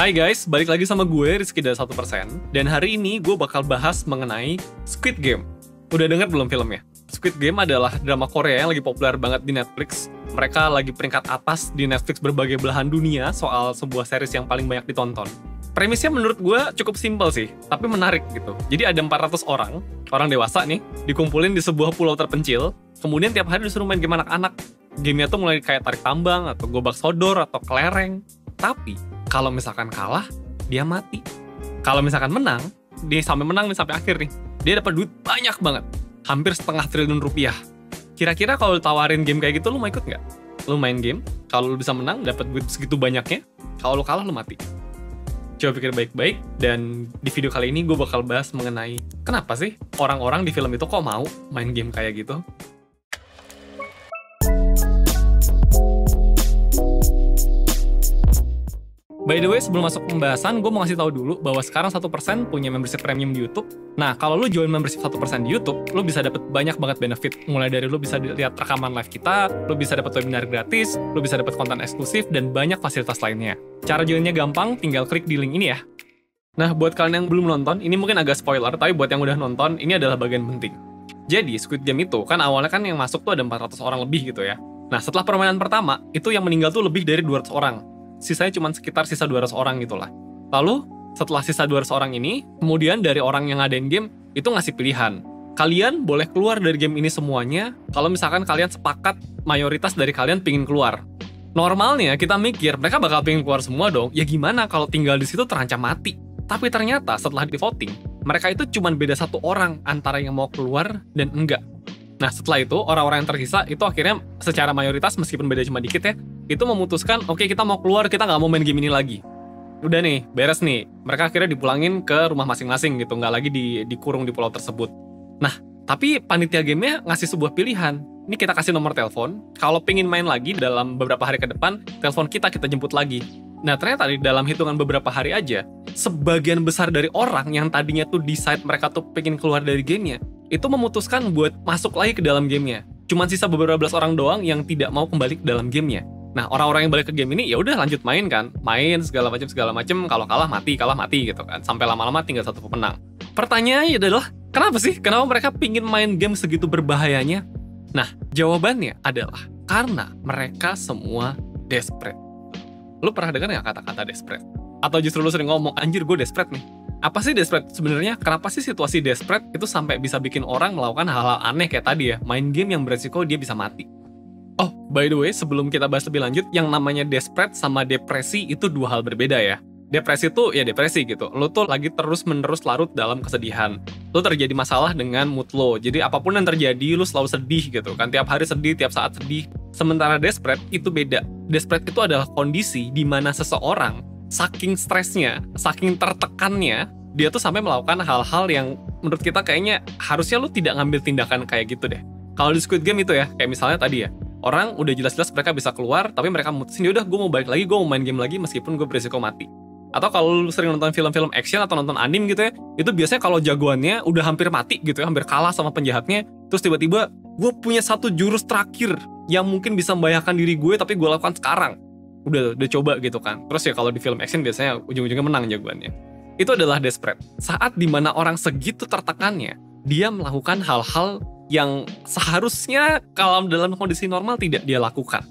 Hai guys, balik lagi sama gue Rizky dari 1%. Dan hari ini gue bakal bahas mengenai Squid Game. Udah denger belum filmnya? Squid Game adalah drama Korea yang lagi populer banget di Netflix. Mereka lagi peringkat atas di Netflix berbagai belahan dunia soal sebuah series yang paling banyak ditonton. Premisnya menurut gue cukup simpel sih, tapi menarik gitu. Jadi ada 400 orang dewasa nih, dikumpulin di sebuah pulau terpencil, kemudian tiap hari disuruh main game anak-anak. Gamenya tuh mulai kayak tarik tambang, atau gobak sodor, atau kelereng. Tapi, kalau misalkan kalah, dia mati. Kalau misalkan menang, dia sampai menang nih sampai akhir nih, dia dapat duit banyak banget. Hampir setengah triliun rupiah. Kira-kira kalau tawarin game kayak gitu, lu mau ikut nggak? Lu main game, kalau lu bisa menang, dapat duit segitu banyaknya, kalau lu kalah, lu mati. Coba pikir baik-baik, dan di video kali ini gue bakal bahas mengenai kenapa sih orang-orang di film itu kok mau main game kayak gitu. By the way, sebelum masuk pembahasan, gue mau ngasih tahu dulu bahwa sekarang 1% punya membership premium di YouTube. Nah, kalau lu join membership 1% di YouTube, lu bisa dapat banyak banget benefit. Mulai dari lu bisa lihat rekaman live kita, lu bisa dapat webinar gratis, lu bisa dapat konten eksklusif, dan banyak fasilitas lainnya. Cara joinnya gampang, tinggal klik di link ini ya. Nah, buat kalian yang belum nonton, ini mungkin agak spoiler, tapi buat yang udah nonton, ini adalah bagian penting. Jadi, Squid Game itu, kan awalnya kan yang masuk tuh ada 400 orang lebih gitu ya. Nah, setelah permainan pertama, itu yang meninggal tuh lebih dari 200 orang. Sisanya cuma sekitar sisa 200 orang gitu lah. Lalu, setelah sisa 200 orang ini, kemudian dari orang yang ngadain game, itu ngasih pilihan. Kalian boleh keluar dari game ini semuanya, kalau misalkan kalian sepakat mayoritas dari kalian pingin keluar. Normalnya, kita mikir, mereka bakal pingin keluar semua dong, ya gimana kalau tinggal di situ terancam mati. Tapi ternyata, setelah di voting, mereka itu cuma beda satu orang antara yang mau keluar dan enggak. Nah, setelah itu, orang-orang yang tersisa, itu akhirnya secara mayoritas, meskipun beda cuma dikit ya, itu memutuskan, oke, kita mau keluar, kita nggak mau main game ini lagi. Udah nih, beres nih. Mereka akhirnya dipulangin ke rumah masing-masing gitu, nggak lagi dikurung di pulau tersebut. Nah, tapi panitia gamenya ngasih sebuah pilihan. Ini kita kasih nomor telepon, kalau pingin main lagi dalam beberapa hari ke depan, telepon kita jemput lagi. Nah, ternyata di dalam hitungan beberapa hari aja, sebagian besar dari orang yang tadinya tuh decide mereka tuh pengen keluar dari gamenya, itu memutuskan buat masuk lagi ke dalam gamenya. Cuman sisa beberapa belas orang doang yang tidak mau kembali ke dalam gamenya. Nah, orang-orang yang balik ke game ini ya udah lanjut main kan, main segala macam, kalau kalah mati gitu kan, sampai lama-lama tinggal satu pemenang. Pertanyaannya adalah, kenapa sih? Kenapa mereka pingin main game segitu berbahayanya? Nah, jawabannya adalah karena mereka semua desperate. Lu pernah dengar nggak kata-kata desperate? Atau justru lu sering ngomong, anjir gue desperate nih? Apa sih desperate sebenarnya? Kenapa sih situasi desperate itu sampai bisa bikin orang melakukan hal-hal aneh kayak tadi ya, main game yang beresiko dia bisa mati? Oh, by the way, sebelum kita bahas lebih lanjut, yang namanya desperate sama depresi itu dua hal berbeda ya. Depresi tuh ya depresi gitu. Lo tuh lagi terus-menerus larut dalam kesedihan. Lo terjadi masalah dengan mood lo. Jadi apapun yang terjadi, lo selalu sedih gitu kan. Tiap hari sedih, tiap saat sedih. Sementara desperate itu beda. Desperate itu adalah kondisi di mana seseorang saking stresnya, saking tertekannya, dia tuh sampai melakukan hal-hal yang menurut kita kayaknya harusnya lo tidak ngambil tindakan kayak gitu deh. Kalau di Squid Game itu ya, kayak misalnya tadi ya, orang udah jelas-jelas mereka bisa keluar, tapi mereka mutusin, yaudah gue mau balik lagi, gue mau main game lagi meskipun gue berisiko mati. Atau kalau lu sering nonton film-film action atau nonton anime gitu ya, itu biasanya kalau jagoannya udah hampir mati gitu ya, hampir kalah sama penjahatnya, terus tiba-tiba, gue punya satu jurus terakhir yang mungkin bisa membahayakan diri gue, tapi gue lakukan sekarang. Udah coba gitu kan. Terus ya kalau di film action biasanya ujung-ujungnya menang jagoannya. Itu adalah desperate. Saat dimana orang segitu tertekannya, dia melakukan hal-hal yang seharusnya kalau dalam kondisi normal tidak dia lakukan.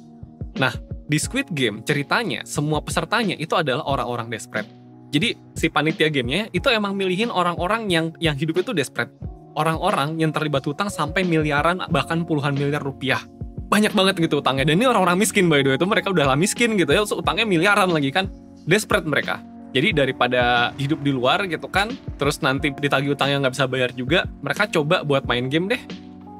Nah, di Squid Game ceritanya semua pesertanya itu adalah orang-orang desperate. Jadi si panitia gamenya itu emang milihin orang-orang yang hidup itu desperate. Orang-orang yang terlibat hutang sampai miliaran bahkan puluhan miliar rupiah. Banyak banget gitu utangnya. Dan ini orang-orang miskin by the way, itu mereka udah lah miskin gitu ya, utangnya miliaran lagi kan. Desperate mereka. Jadi daripada hidup di luar gitu kan, terus nanti ditagih utangnya nggak bisa bayar juga, mereka coba buat main game deh.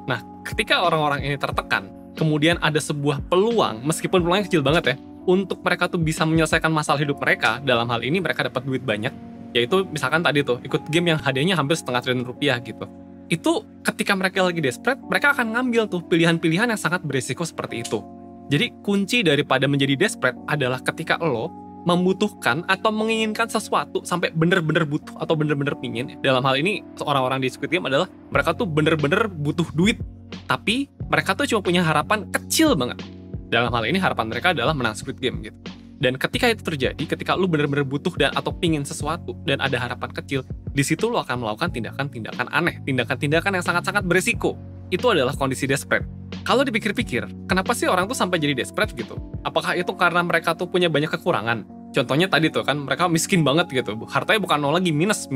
Nah, ketika orang-orang ini tertekan, kemudian ada sebuah peluang, meskipun peluangnya kecil banget ya, untuk mereka tuh bisa menyelesaikan masalah hidup mereka, dalam hal ini mereka dapat duit banyak, yaitu misalkan tadi tuh, ikut game yang hadiahnya hampir setengah triliun rupiah gitu. Itu ketika mereka lagi desperate, mereka akan ngambil tuh pilihan-pilihan yang sangat berisiko seperti itu. Jadi kunci daripada menjadi desperate adalah ketika lo membutuhkan atau menginginkan sesuatu sampai bener-bener butuh atau bener-bener pingin. Dalam hal ini, orang-orang di Squid Game adalah mereka tuh bener-bener butuh duit. Tapi mereka tuh cuma punya harapan kecil banget. Dalam hal ini harapan mereka adalah menang Squid Game gitu. Dan ketika itu terjadi, ketika lu bener-bener butuh dan atau pingin sesuatu dan ada harapan kecil, di situ lu akan melakukan tindakan-tindakan aneh, tindakan-tindakan yang sangat-sangat beresiko. Itu adalah kondisi desperate. Kalau dipikir-pikir, kenapa sih orang tuh sampai jadi desperate gitu? Apakah itu karena mereka tuh punya banyak kekurangan? Contohnya tadi tuh kan, mereka miskin banget gitu. Hartanya bukan nol lagi, minus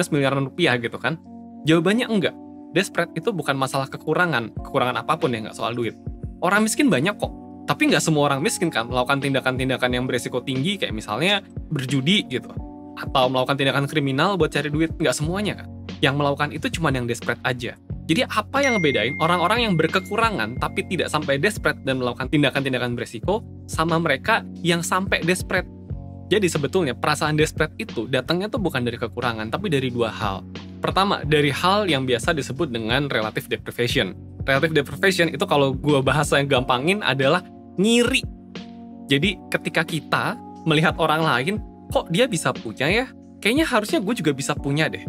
miliaran rupiah gitu kan. Jawabannya enggak. Desperate itu bukan masalah kekurangan apapun ya, nggak soal duit. Orang miskin banyak kok. Tapi nggak semua orang miskin kan melakukan tindakan-tindakan yang beresiko tinggi, kayak misalnya berjudi gitu. Atau melakukan tindakan kriminal buat cari duit, nggak semuanya kan. Yang melakukan itu cuma yang desperate aja. Jadi apa yang ngebedain orang-orang yang berkekurangan tapi tidak sampai desperate dan melakukan tindakan-tindakan beresiko sama mereka yang sampai desperate? Jadi sebetulnya perasaan desperate itu datangnya tuh bukan dari kekurangan, tapi dari dua hal. Pertama, dari hal yang biasa disebut dengan relative deprivation. Relative deprivation itu kalau gue bahasa yang gampangin adalah ngiri. Jadi ketika kita melihat orang lain, kok dia bisa punya ya? Kayaknya harusnya gue juga bisa punya deh.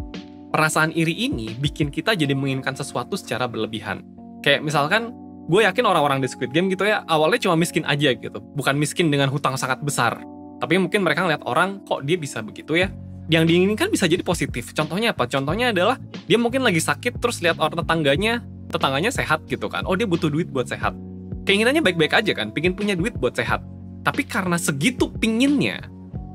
Perasaan iri ini bikin kita jadi menginginkan sesuatu secara berlebihan. Kayak misalkan, gue yakin orang-orang di Squid Game gitu ya, awalnya cuma miskin aja gitu. Bukan miskin dengan hutang sangat besar. Tapi mungkin mereka ngeliat orang, kok dia bisa begitu ya? Yang diinginkan bisa jadi positif. Contohnya apa? Contohnya adalah, dia mungkin lagi sakit, terus lihat orang tetangganya sehat gitu kan. Oh, dia butuh duit buat sehat. Keinginannya baik-baik aja kan, pingin punya duit buat sehat. Tapi karena segitu pinginnya,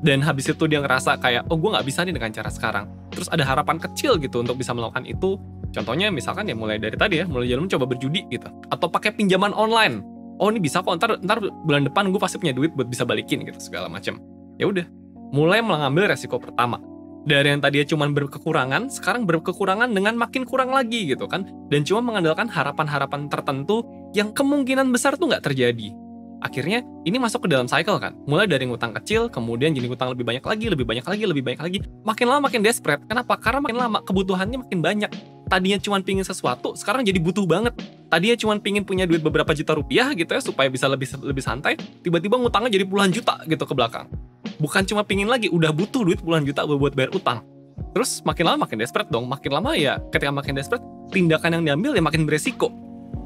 dan habis itu dia ngerasa kayak, oh gue nggak bisa nih dengan cara sekarang. Terus ada harapan kecil gitu untuk bisa melakukan itu. Contohnya misalkan ya mulai dari tadi ya, mulai jalan coba berjudi gitu. Atau pakai pinjaman online. Oh ini bisa kok, ntar bulan depan gue pasti punya duit buat bisa balikin gitu, segala macam. Ya udah, mulai mengambil resiko pertama. Dari yang tadinya cuma berkekurangan, sekarang berkekurangan dengan makin kurang lagi gitu kan. Dan cuma mengandalkan harapan-harapan tertentu yang kemungkinan besar tuh nggak terjadi. Akhirnya ini masuk ke dalam cycle kan. Mulai dari ngutang kecil, kemudian jadi ngutang lebih banyak lagi. Makin lama makin desperate. Kenapa? Karena makin lama kebutuhannya makin banyak. Tadinya cuma pingin sesuatu, sekarang jadi butuh banget. Tadinya cuma pingin punya duit beberapa juta rupiah gitu ya, supaya bisa lebih santai. Tiba-tiba ngutangnya jadi puluhan juta gitu ke belakang. Bukan cuma pingin lagi, udah butuh duit puluhan juta buat bayar utang. Terus makin lama makin desperate dong. Makin lama ya, ketika makin desperate, tindakan yang diambil ya makin beresiko.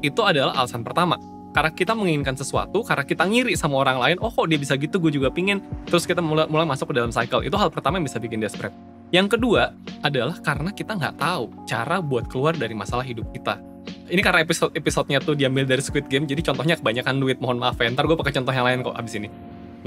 Itu adalah alasan pertama. Karena kita menginginkan sesuatu, karena kita ngiri sama orang lain, oh kok dia bisa gitu, gue juga pingin. Terus kita mulai masuk ke dalam cycle. Itu hal pertama yang bisa bikin desperate. Yang kedua adalah karena kita nggak tahu cara buat keluar dari masalah hidup kita. Ini karena episode-nya tuh diambil dari Squid Game, jadi contohnya kebanyakan duit, mohon maaf ya. Ntar gue pakai contoh yang lain kok abis ini.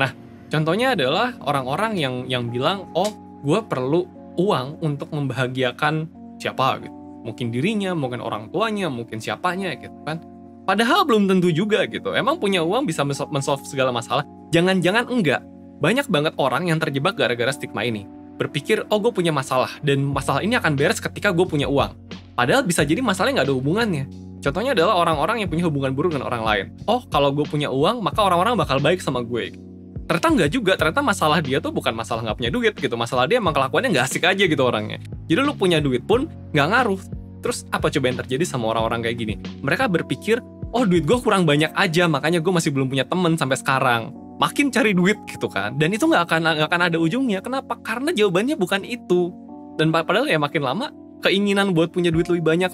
Nah, contohnya adalah orang-orang yang bilang, oh gue perlu uang untuk membahagiakan siapa gitu. Mungkin dirinya, mungkin orang tuanya, mungkin siapanya gitu kan. Padahal belum tentu juga gitu. Emang punya uang bisa men-solve segala masalah? Jangan-jangan enggak. Banyak banget orang yang terjebak gara-gara stigma ini. Berpikir, oh gue punya masalah, dan masalah ini akan beres ketika gue punya uang. Padahal bisa jadi masalahnya nggak ada hubungannya. Contohnya adalah orang-orang yang punya hubungan buruk dengan orang lain. Oh, kalau gue punya uang, maka orang-orang bakal baik sama gue. Ternyata nggak juga. Ternyata masalah dia tuh bukan masalah nggak punya duit gitu. Masalah dia emang kelakuannya nggak asik aja gitu orangnya. Jadi lu punya duit pun nggak ngaruh. Terus apa coba yang terjadi sama orang-orang kayak gini? Mereka berpikir, oh duit gue kurang banyak aja, makanya gue masih belum punya temen sampai sekarang. Makin cari duit gitu kan. Dan itu nggak akan ada ujungnya. Kenapa? Karena jawabannya bukan itu. Dan padahal ya makin lama, keinginan buat punya duit lebih banyak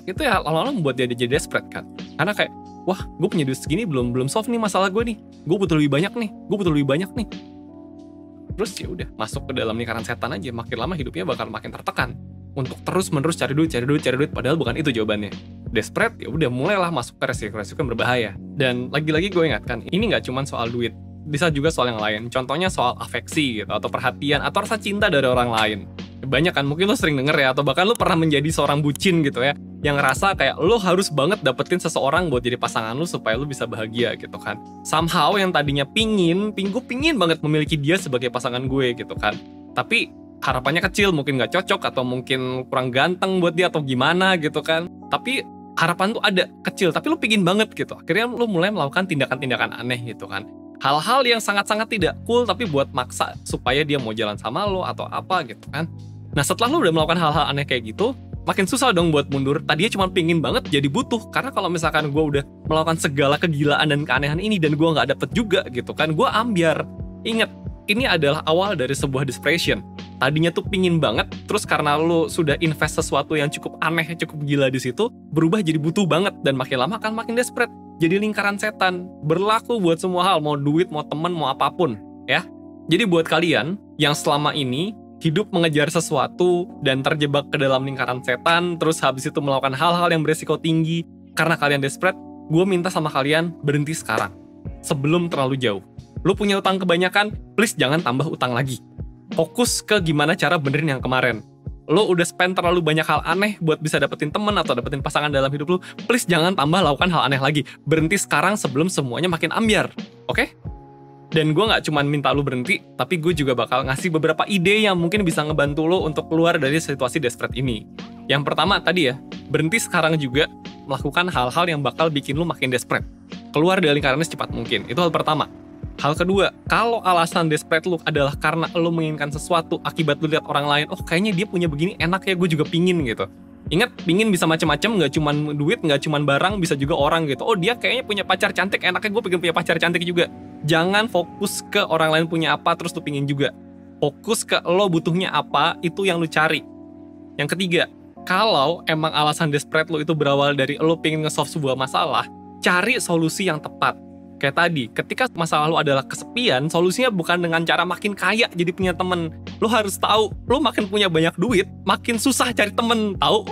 itu ya lama-lama membuat dia jadi desperate kan. Karena kayak, wah gue punya duit segini belum solve nih masalah gue nih. Gue butuh lebih banyak nih. Terus ya udah masuk ke dalam lingkaran setan aja. Makin lama hidupnya bakal makin tertekan untuk terus-menerus cari duit, padahal bukan itu jawabannya. Desperate, ya udah mulailah masuk ke resiko-resiko yang berbahaya. Dan lagi-lagi gue ingatkan, ini nggak cuma soal duit, bisa juga soal yang lain. Contohnya soal afeksi gitu, atau perhatian, atau rasa cinta dari orang lain. Banyak kan, mungkin lo sering denger ya, atau bahkan lo pernah menjadi seorang bucin gitu ya, yang ngerasa kayak lo harus banget dapetin seseorang buat jadi pasangan lo supaya lo bisa bahagia gitu kan. Somehow yang tadinya gue pingin banget memiliki dia sebagai pasangan gue gitu kan. Tapi harapannya kecil, mungkin nggak cocok, atau mungkin kurang ganteng buat dia, atau gimana gitu kan. Tapi harapan tuh ada kecil, tapi lu pingin banget gitu. Akhirnya lu mulai melakukan tindakan-tindakan aneh gitu kan. Hal-hal yang sangat-sangat tidak cool, tapi buat maksa supaya dia mau jalan sama lo atau apa gitu kan. Nah setelah lu udah melakukan hal-hal aneh kayak gitu, makin susah dong buat mundur. Tadinya cuma pingin banget jadi butuh. Karena kalau misalkan gue udah melakukan segala kegilaan dan keanehan ini dan gue nggak dapet juga gitu kan, gue ambiar. Ingat, ini adalah awal dari sebuah desperation. Tadinya tuh pingin banget, terus karena lu sudah invest sesuatu yang cukup aneh, cukup gila di situ, berubah jadi butuh banget, dan makin lama kan makin desperate. Jadi lingkaran setan, berlaku buat semua hal, mau duit, mau temen, mau apapun. ya. Jadi buat kalian yang selama ini hidup mengejar sesuatu dan terjebak ke dalam lingkaran setan, terus habis itu melakukan hal-hal yang beresiko tinggi karena kalian desperate, gue minta sama kalian berhenti sekarang, sebelum terlalu jauh. Lu punya utang kebanyakan, please jangan tambah utang lagi. Fokus ke gimana cara benerin yang kemarin. Lu udah spend terlalu banyak hal aneh buat bisa dapetin temen atau dapetin pasangan dalam hidup lu, please jangan tambah lakukan hal aneh lagi. Berhenti sekarang sebelum semuanya makin ambyar, oke? Dan gue gak cuma minta lu berhenti, tapi gue juga bakal ngasih beberapa ide yang mungkin bisa ngebantu lo untuk keluar dari situasi desperate ini. Yang pertama tadi ya, berhenti sekarang juga melakukan hal-hal yang bakal bikin lu makin desperate. Keluar dari lingkarannya secepat mungkin, itu hal pertama. Hal kedua, kalau alasan desperate lu adalah karena lu menginginkan sesuatu akibat lu lihat orang lain, oh kayaknya dia punya begini enak ya, gue juga pingin gitu. Ingat, pingin bisa macam-macam, nggak cuma duit, nggak cuma barang, bisa juga orang gitu. Oh dia kayaknya punya pacar cantik, enaknya gue pengen punya pacar cantik juga. Jangan fokus ke orang lain punya apa terus lu pingin juga. Fokus ke lo butuhnya apa, itu yang lu cari. Yang ketiga, kalau emang alasan desperate lo itu berawal dari lo pingin nge-solve sebuah masalah, cari solusi yang tepat. Kayak tadi, ketika masalah lo adalah kesepian, solusinya bukan dengan cara makin kaya jadi punya temen. Lo harus tahu, lo makin punya banyak duit, makin susah cari temen, tahu?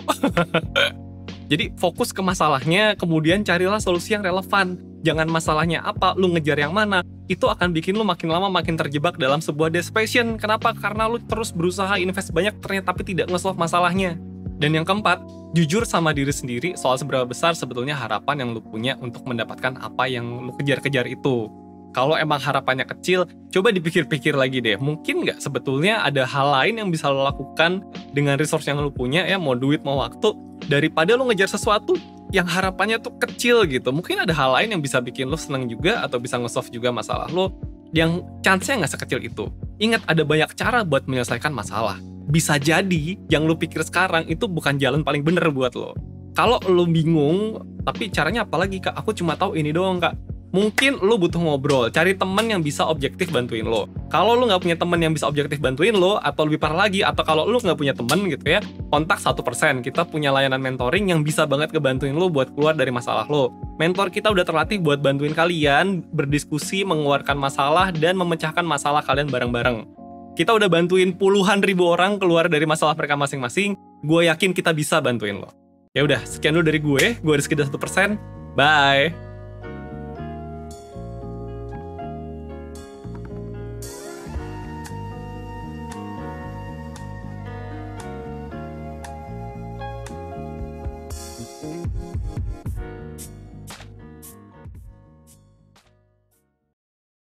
Jadi fokus ke masalahnya, kemudian carilah solusi yang relevan. Jangan masalahnya apa, lu ngejar yang mana. Itu akan bikin lu makin lama makin terjebak dalam sebuah desperation. Kenapa? Karena lu terus berusaha invest banyak ternyata tapi tidak nge-solve masalahnya. Dan yang keempat, jujur sama diri sendiri soal seberapa besar sebetulnya harapan yang lu punya untuk mendapatkan apa yang lu kejar-kejar itu. Kalau emang harapannya kecil, coba dipikir-pikir lagi deh. Mungkin nggak sebetulnya ada hal lain yang bisa lo lakukan dengan resource yang lo punya ya, mau duit, mau waktu, daripada lo ngejar sesuatu yang harapannya tuh kecil gitu. Mungkin ada hal lain yang bisa bikin lo seneng juga atau bisa nge-solve juga masalah lo yang chance-nya nggak sekecil itu. Ingat, ada banyak cara buat menyelesaikan masalah. Bisa jadi yang lo pikir sekarang itu bukan jalan paling bener buat lo. Kalau lo bingung, tapi caranya apa lagi kak? Aku cuma tahu ini doang kak. Mungkin lo butuh ngobrol, cari temen yang bisa objektif bantuin lo. Kalau lo nggak punya temen yang bisa objektif bantuin lo, atau lebih parah lagi, atau kalau lo nggak punya temen gitu ya, kontak 1%. Kita punya layanan mentoring yang bisa banget ngebantuin lo buat keluar dari masalah lo. Mentor kita udah terlatih buat bantuin kalian berdiskusi, mengeluarkan masalah, dan memecahkan masalah kalian bareng-bareng. Kita udah bantuin puluhan ribu orang keluar dari masalah mereka masing-masing. Gue yakin kita bisa bantuin lo. Ya udah, sekian dulu dari gue Rizky dari 1%. Bye.